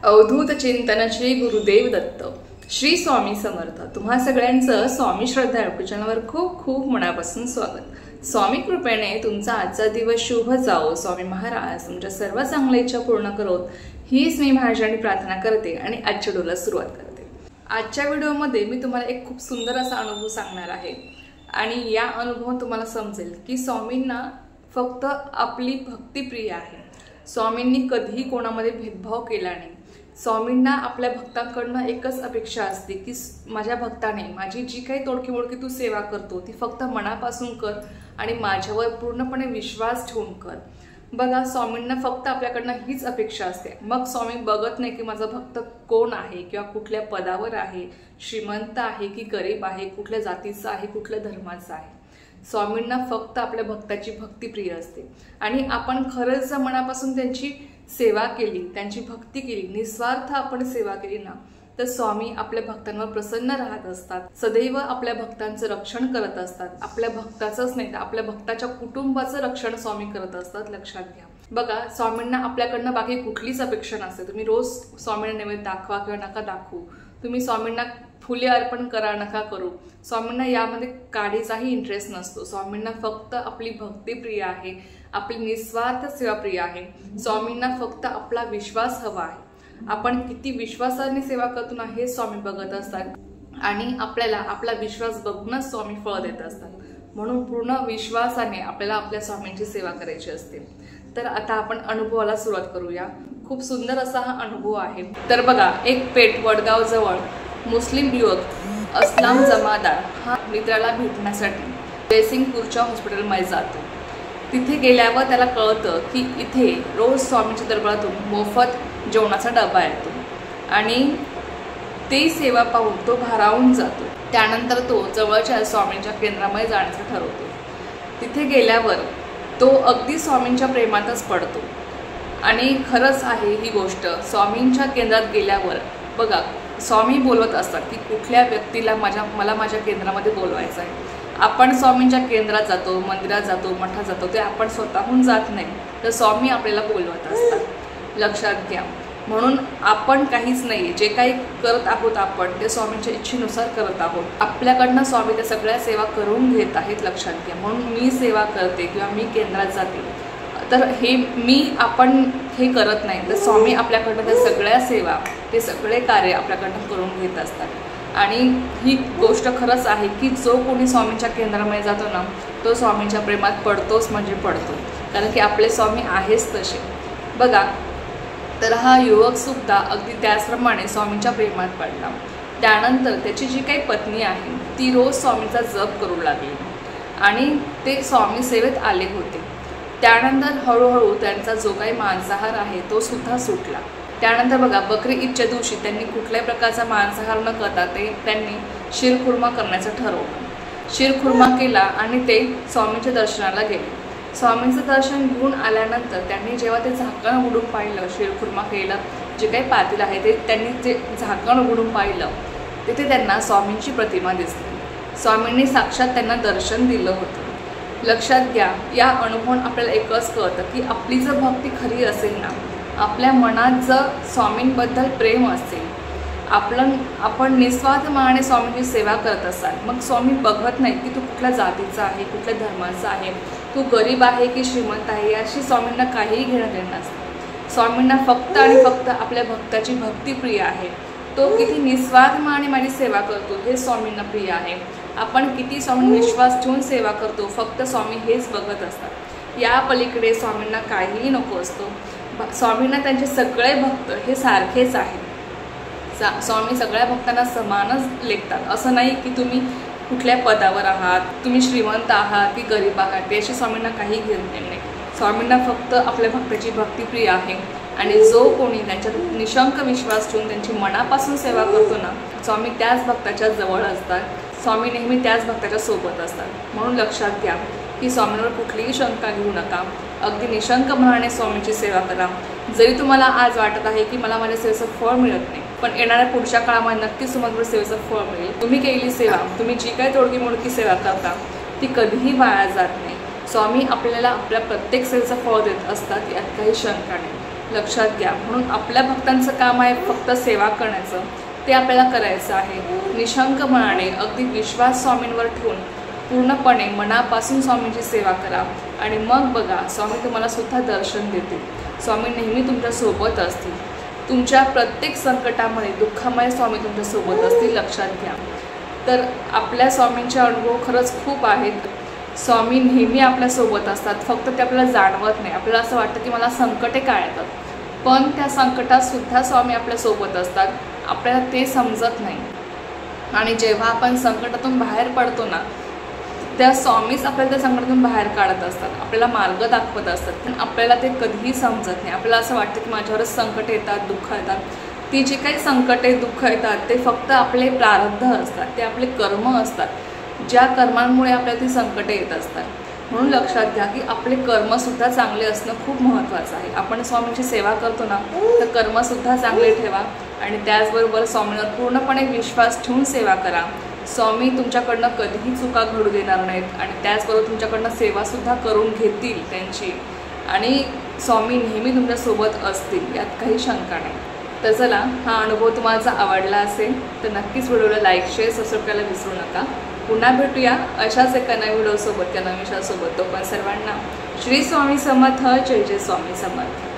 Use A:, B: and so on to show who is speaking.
A: अवधूत चिंतन श्री गुरुदेव दत्त श्री स्वामी समर्थ। तुम्हा सगळ्यांचं स्वामी श्रद्धा यूट्यूब चॅनलवर खूप खूप मनापासून स्वागत। स्वामी कृपेने तुमचा आजचा दिवस शुभ जावो। स्वामी महाराज तुमच्या सर्व चांगल्या इच्छा पूर्ण करोत हीच मी माझ्याने प्रार्थना करते आणि आजच्या व्हिडिओला सुरुवात करते। आजच्या व्हिडिओमध्ये मी तुम्हाला एक खूप सुंदर असा अनुभव सांगणार आहे आणि या अनुभवातून तुम्हाला समजेल की स्वामींना फक्त आपली भक्ती प्रिय आहे। स्वामींनी कधीही कोणामध्ये भेदभाव केला नाही। स्वामींना आपल्या भक्तांकडून एकच अपेक्षा असते की माझ्या भक्ताने माझी जी काही तोडकी मोडकी तू सेवा करतो ती फक्त मनापासून कर आणि माझ्यावर पूर्णपणे विश्वास ठेवून कर। बघा, स्वामींना फक्त आपल्याकडून हीच अपेक्षा असते। मग स्वामी बघत नाही की माझा भक्त कोण आहे किंवा कुठल्या पदावर आहे, श्रीमंत आहे की गरीब आहे, कुठल्या जातीचा आहे, कुठल्या धर्माचा आहे। स्वामींना फक्त आपल्या भक्ताची भक्ती प्रिय असते आणि आपण खरंच मनापासून त्यांची सेवा केली, त्यांची भक्ती केली, निस्वार्थ आपण सेवा केली ना, तर स्वामी आपल्या भक्तांवर प्रसन्न राहत असतात। सदैव आपल्या भक्तांचं रक्षण करत असतात। आपल्या भक्ताचंच नाही तर आपल्या भक्ताच्या कुटुंबाचं रक्षण स्वामी करत असतात, लक्षात घ्या। बघा, स्वामींना आपल्याकडनं बाकी कुठलीच अपेक्षा नसते। तुम्ही रोज स्वामींना नैवेद्य दाखवा किंवा नका दाखवू, तुम्ही स्वामींना फुले अर्पण करा नका करू, स्वामींना यामध्ये काडीचाही इंटरेस्ट नसतो। स्वामींना फक्त आपली भक्ती प्रिय आहे, आपली निस्वार्थ सेवा प्रिय आहे। स्वामींना फक्त आपला विश्वास हवा आहे। आपण किती विश्वासाने सेवा करतो ना हे स्वामी बघत असतात आणि आपल्याला आपला विश्वास बघूनच स्वामी फळ देत असतात। म्हणून पूर्ण विश्वासाने आपल्याला आपल्या स्वामींची सेवा करायची असते। तर आता आपण अनुभवाला सुरुवात करूया। खूप सुंदर असा हा अनुभव आहे। तर बघा, एक पेठ वडगाव जवळ मुस्लिम युवक असलाम जमादार हा मित्राला भेटण्यासाठी जयसिंगपूरच्या हॉस्पिटलमध्ये जातो। तिथे गेल्यावर त्याला कळतं की इथे रोज स्वामींच्या दरबारातून मोफत जेवणाचा डबा येतो आणि ती सेवा पाहून तो भारावून जातो। त्यानंतर तो जवळच्या स्वामींच्या केंद्रामध्ये जाण्याचं ठरवतो। तिथे गेल्यावर तो अगदी स्वामींच्या प्रेमातच पडतो आणि खरंच आहे ही गोष्ट। स्वामींच्या केंद्रात गेल्यावर बघा, स्वामी बोलवत असतात की कुठल्या व्यक्तीला मला माझ्या केंद्रामध्ये बोलवायचं आहे। आपण स्वामींच्या केंद्रात जातो, मंदिरात जातो, मठात जातो, ते आपण स्वतःहून जात नाही, तर स्वामी आपल्याला बोलवत असतात, लक्षात घ्या। म्हणून आपण काहीच नाही, जे काही करत आहोत आपण ते स्वामींच्या इच्छेनुसार करत आहोत। आपल्याकडनं स्वामी त्या सगळ्या सेवा करून घेत आहेत, लक्षात घ्या। म्हणून मी सेवा करते किंवा मी केंद्रात जाते तर आपण हे करत नाही, तर स्वामी आपल्याकडनं त्या सगळ्या सेवा ते सगळे कार्य आपल्याकडनं करून घेत असतात। आणि ही गोष्ट खरंच आहे की जो कोणी स्वामींच्या केंद्रामध्ये जातो ना तो स्वामींच्या प्रेमात पडतोच म्हणजे पडतो, कारण की आपले स्वामी आहेच तसे। बघा, तर हा युवक सुद्धा अगदी त्याचप्रमाणे स्वामींच्या प्रेमात पडला। त्यानंतर त्याची जी काही पत्नी आहे ती रोज स्वामींचा जप करू लागली आणि ते स्वामी सेवेत आले होते। त्यानंतर हळूहळू त्यांचा जो काही मांसाहार आहे तो सुद्धा सुटला। त्यानंतर बघा, बकरी ईदच्या दिवशी त्यांनी कुठल्याही प्रकारचा मांसाहार न करता त्यांनी शिरखुर्मा करण्याचं ठरवलं। शिरखुर्मा केला आणि ते स्वामींच्या दर्शनाला गेले। स्वामींचं दर्शन घेऊन आल्यानंतर त्यांनी जेव्हा ते झाकण उघडून पाहिलं, शिरखुर्मा केलं जे काही पातेलं आहे ते त्यांनी जे झाकण उघडून पाहिलं तिथे त्यांना स्वामींची प्रतिमा दिसली। स्वामींनी साक्षात त्यांना दर्शन दिलं होतं, लक्षात घ्या। या अनुभवातून आपल्याला एकच कळतं की आपली जर भक्ती खरी असेल ना, आपल्या मनात जर स्वामींबद्दल प्रेम असेल, आपण निस्वार्थ मनाने स्वामींची सेवा करत असाल, मग स्वामी बघत नाही की तू कुठल्या जातीचा आहे, कुठल्या धर्माचा आहे, तू गरीब आहे की श्रीमंत आहे, याशी स्वामींना काहीही घेणं देणं नसतं। स्वामींना फक्त आणि फक्त आपल्या भक्ताची भक्ती प्रिय आहे। तो किती निस्वार्थ मनाने माझी सेवा करतो हे स्वामींना प्रिय आहे। आपण किती स्वामी विश्वास ठेवून सेवा करतो फक्त स्वामी हेच बघत असतात। या पलीकडे स्वामींना काहीही नको असतो। स्वामींना त्यांचे सगळे भक्त हे सारखेच आहेत। स्वामी सगळ्या भक्तांना समानच लेखतात। असं नाही की तुम्ही कुठल्या पदावर आहात, तुम्ही श्रीमंत आहात की गरीब आहात, याशी स्वामींना काही घेणं देणं नाही। स्वामींना फक्त आपल्या भक्ताची भक्ती प्रिय आहे आणि जो कोणी त्यांच्यात निशंक विश्वास ठेवून त्यांची मनापासून सेवा करतो ना, स्वामी त्याच भक्ताच्या जवळ असतात। स्वामी नेहमी त्याच भक्ताच्या सोबत असतात। म्हणून लक्षात घ्या की स्वामींवर कुठलीही शंका घेऊ नका, अगदी निशंक मनाने स्वामींची सेवा करा। जरी तुम्हाला आज वाटत आहे की मला माझ्या सेवेचं फळ मिळत नाही, पण येणाऱ्या पुढच्या काळामध्ये नक्कीच तुम्हाला सेवेचं फळ मिळेल। तुम्ही केलेली सेवा, तुम्ही जी काही तोडकी मोडकी सेवा करता ती कधीही वाया जात नाही। स्वामी आपल्याला आपल्या प्रत्येक सेवेचं फळ देत असतात, यात काही शंका नाही। लक्षात घ्या. म्हणून आपल्या भक्तांचं काम आहे फक्त सेवा करण्याचं, ते आपल्याला करायचं आहे. निशंक मनाने अगदी विश्वास स्वामींवर ठेवून पूर्णपणे मनापासून स्वामींची सेवा करा आणि मग बघा स्वामी तुम्हाला सुद्धा दर्शन देतील. स्वामी नेहमी तुमच्या सोबत असतील. तुमच्या प्रत्येक संकटामध्ये दुःखामध्ये स्वामी तुमच्या सोबत असतील, लक्षात घ्या. तर आपल्या स्वामींचे अनुभव खरंच खूप आहेत. स्वामी नेहमी आपल्यासोबत असतात, फक्त ते आपल्याला जाणवत नाही. आपल्याला असं वाटतं की मला संकटे काय येतात, पण त्या संकटात सुद्धा स्वामी आपल्यासोबत असतात. आपल्याला ते समजत नाही. आणि जेव्हा आपण संकटातून बाहेर पडतो ना, त्या स्वामीच आपल्याला त्या संकटातून बाहेर काढत असतात, आपल्याला मार्ग दाखवत असतात. पण आपल्याला ते कधीही समजत नाही. आपल्याला असं वाटतं की माझ्यावरच संकट येतात, दुःख येतात. ती जी काही संकटे दुःख येतात ते फक्त आपले प्रारब्ध असतात, ते आपले कर्म असतात, ज्या कर्मांमुळे आपल्याला ती संकटे येत असतात. म्हणून लक्षात घ्या की आपले कर्मसुद्धा चांगले असणं खूप महत्त्वाचं आहे. आपण स्वामींची सेवा करतो ना, तर कर्मसुद्धा चांगले ठेवा आणि त्याचबरोबर स्वामींवर पूर्णपणे विश्वास ठेवून सेवा करा. स्वामी तुमच्याकडनं कधीही चुका घडू देणार नाहीत आणि त्याचबरोबर तुमच्याकडनं सेवासुद्धा करून घेतील त्यांची. आणि स्वामी नेहमी तुमच्यासोबत असतील, यात काही शंका नाही. तर चला, हा अनुभव तुम्हाला आवडला असेल तर नक्कीच व्हिडिओला लाईक, शेअर, सबस्क्राईब करायला विसरू नका. पुन्हा भेटूया अशाच एका नवीन व्हिडिओसोबत, त्या नवीन विषयासोबत. तो पण सर्वांना श्री स्वामी समर्थ. जय जय स्वामी समर्थ.